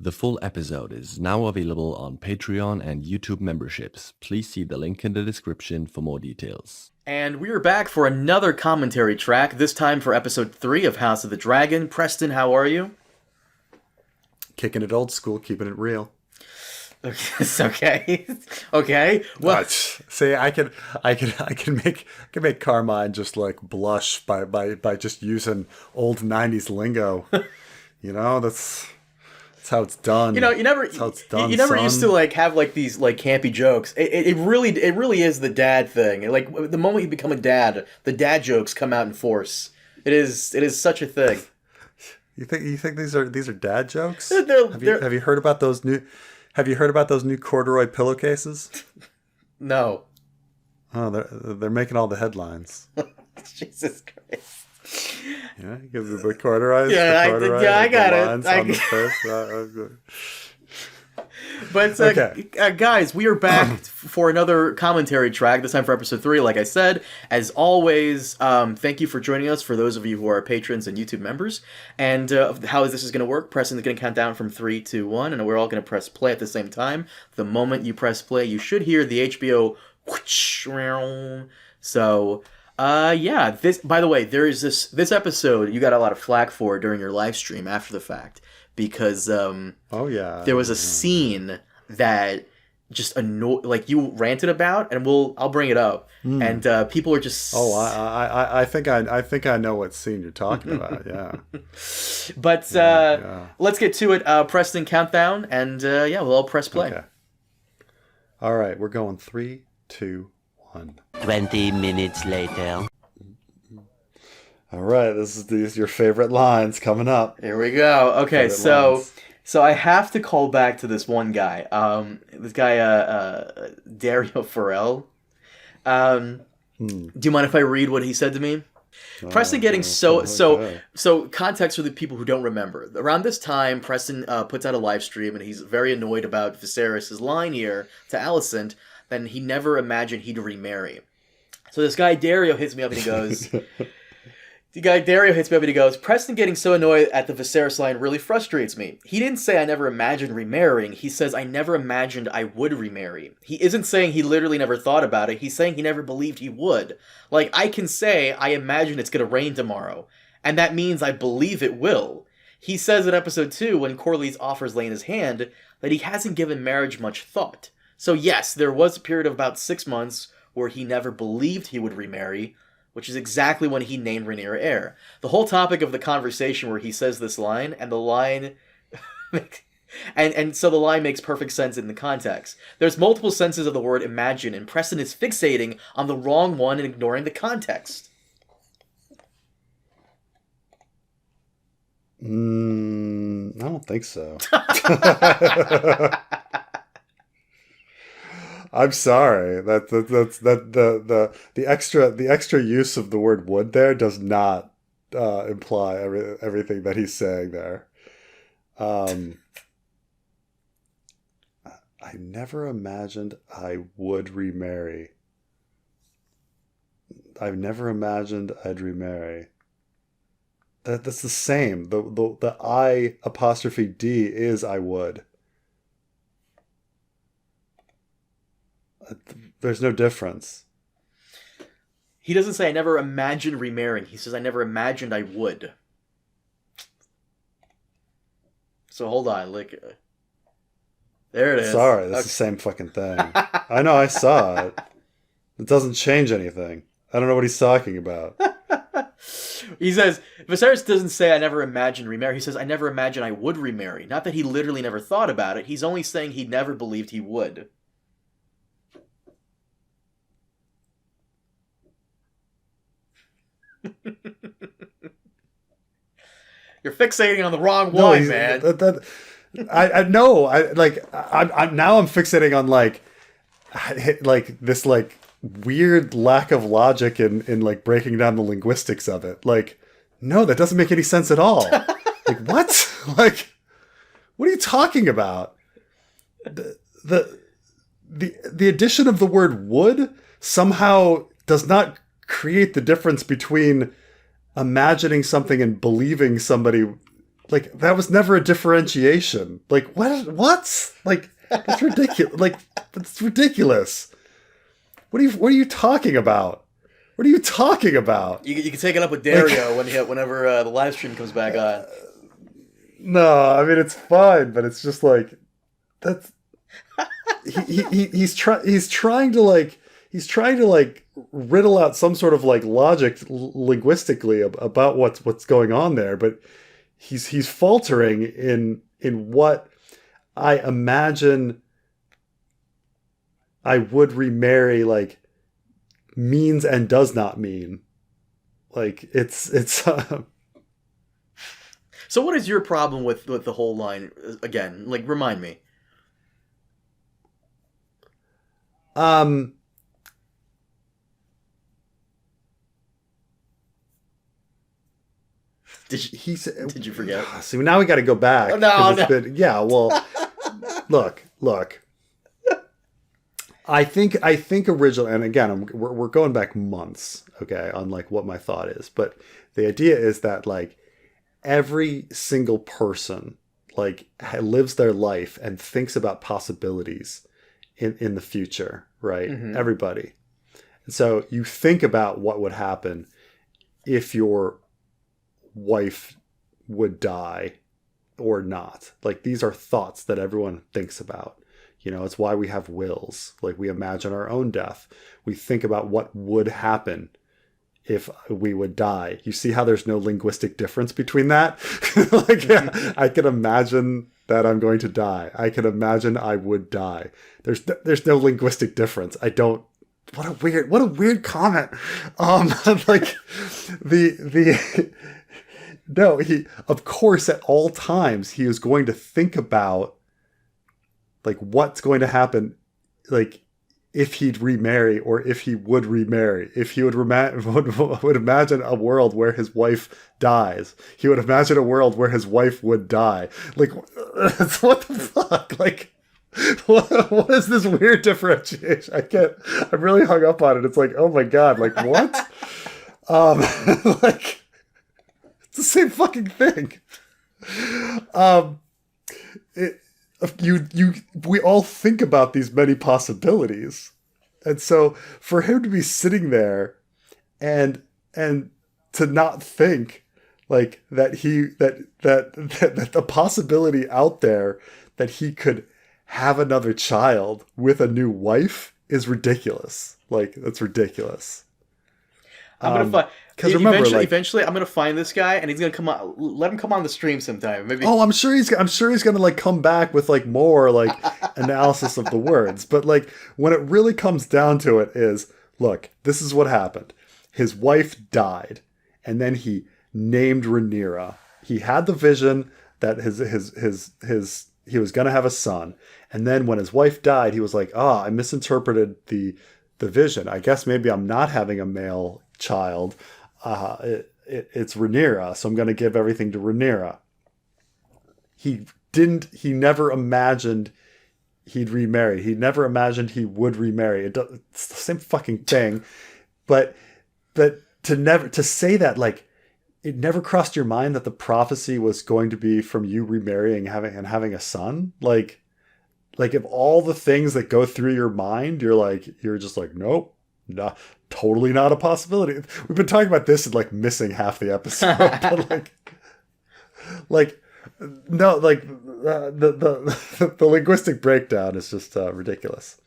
The full episode is now available on Patreon and YouTube memberships. Please see the link in the description for more details. And we are back for another commentary track, this time for episode 3 of House of the Dragon. Preston, how are you? Kicking it old school, keeping it real. It's okay. Okay. Well, see, I can make Carmine just like blush by just using old '90s lingo. You know, that's how it's done. you never used to like have like these like campy jokes. It really is the dad thing. Like the moment you become a dad, the dad jokes come out in force. It is such a thing. You think these are dad jokes? Have you heard about those new? Have you heard about those new corduroy pillowcases? No. Oh, they're making all the headlines. Jesus Christ. Yeah, because of the corduroys. Yeah, I got it. But okay. Guys, we are back for another commentary track, this time for episode 3, like I said. As always, thank you for joining us, for those of you who are patrons and YouTube members. And how this is going to work, Preston's going to count down from 3, 2, 1, and we're all going to press play at the same time. The moment you press play, you should hear the HBO whoosh. So, yeah, by the way, there is this episode you got a lot of flack for during your live stream after the fact. Because there was a scene that just like you ranted about, and I'll bring it up, and people are just I think I know what scene you're talking about. Yeah, but let's get to it. Preston, countdown, and we'll all press play. Okay. All right, we're going 3, 2, 1. 20 minutes later. All right, these are your favorite lines coming up. Here we go. Okay, so I have to call back to this one guy. This guy, Dario Farrell. Do you mind if I read what he said to me? Preston getting so context for the people who don't remember. Around this time, Preston puts out a live stream, and he's very annoyed about Viserys' line here to Alicent that he never imagined he'd remarry. So this guy Dario hits me up and he goes. Preston getting so annoyed at the Viserys line really frustrates me. He didn't say I never imagined remarrying. He says I never imagined I would remarry. He isn't saying he literally never thought about it. He's saying he never believed he would. Like, I can say I imagine it's going to rain tomorrow, and that means I believe it will. He says in episode 2, when Corlys offers Lane his hand, that he hasn't given marriage much thought. So yes, there was a period of about 6 months where he never believed he would remarry, which is exactly when he named Rhaenyra heir. The whole topic of the conversation where he says this line, and the line... and so the line makes perfect sense in the context. There's multiple senses of the word imagine, and Preston is fixating on the wrong one and ignoring the context. I don't think so. I'm sorry. The extra use of the word would there does not imply everything that he's saying there. I never imagined I would remarry. I've never imagined I'd remarry. That's the same. The I apostrophe D is I would. There's no difference. He doesn't say I never imagined remarrying. He says I never imagined I would. So hold on, there it is. Sorry, that's the same fucking thing. I know, I saw it. It doesn't change anything. I don't know what he's talking about. He says, Viserys doesn't say I never imagined remarry. He says I never imagined I would remarry. Not that he literally never thought about it. He's only saying he never believed he would. You're fixating on the wrong one, man. I know. I'm now fixating on like this like weird lack of logic in like breaking down the linguistics of it. Like, no, that doesn't make any sense at all. Like, what? Like, what are you talking about? The addition of the word would somehow does not create the difference between imagining something and believing somebody Like, that was never a differentiation. Like, what? Like, that's ridiculous. Like, that's ridiculous. What are you talking about? What are you talking about? You can take it up with Dario whenever the live stream comes back on. No, I mean, it's fine, but it's just like, that's... he's trying to riddle out some sort of like logic linguistically about what's going on there, but he's faltering in what I imagine I would remarry like means and does not mean. Like it's So what is your problem with the whole line again? Like, remind me. Did you forget? See, now we got to go back. Oh, no. Yeah, well, look. I think originally, and again, we're going back months, okay, on like what my thought is, but the idea is that like every single person like lives their life and thinks about possibilities in the future, right? Mm-hmm. Everybody. And so you think about what would happen if your wife would die or not. Like, these are thoughts that everyone thinks about. You know, it's why we have wills. Like, we imagine our own death. We think about what would happen if we would die. You see how there's no linguistic difference between that? Like, yeah, I can imagine that I'm going to die. I can imagine I would die. There's no linguistic difference. I don't. What a weird comment. Like no, he, of course, at all times he is going to think about like what's going to happen, like if he'd remarry or if he would remarry. If he would imagine a world where his wife dies, he would imagine a world where his wife would die. Like, what the fuck? Like, what is this weird differentiation? I'm really hung up on it. It's like, oh my God, like what? Like, it's the same fucking thing. We all think about these many possibilities. And so for him to be sitting there and to not think like that the possibility out there that he could have another child with a new wife is ridiculous. Like, that's ridiculous. I'm gonna find. Because remember, eventually, I'm gonna find this guy, and he's gonna come on. Let him come on the stream sometime. Maybe. Oh, I'm sure he's gonna like come back with like more like analysis of the words. But like when it really comes down to it, is look, this is what happened. His wife died, and then he named Rhaenyra. He had the vision that he was gonna have a son, and then when his wife died, he was like, I misinterpreted the vision. I guess maybe I'm not having a male child. It's Rhaenyra, so I'm going to give everything to Rhaenyra. He never imagined he'd remarry. He never imagined he would remarry. It's the same fucking thing. But to say that, like, it never crossed your mind that the prophecy was going to be from you remarrying and having a son? Like if all the things that go through your mind, you're just like, nope. No, totally not a possibility. We've been talking about this and like missing half the episode. But the linguistic breakdown is just ridiculous.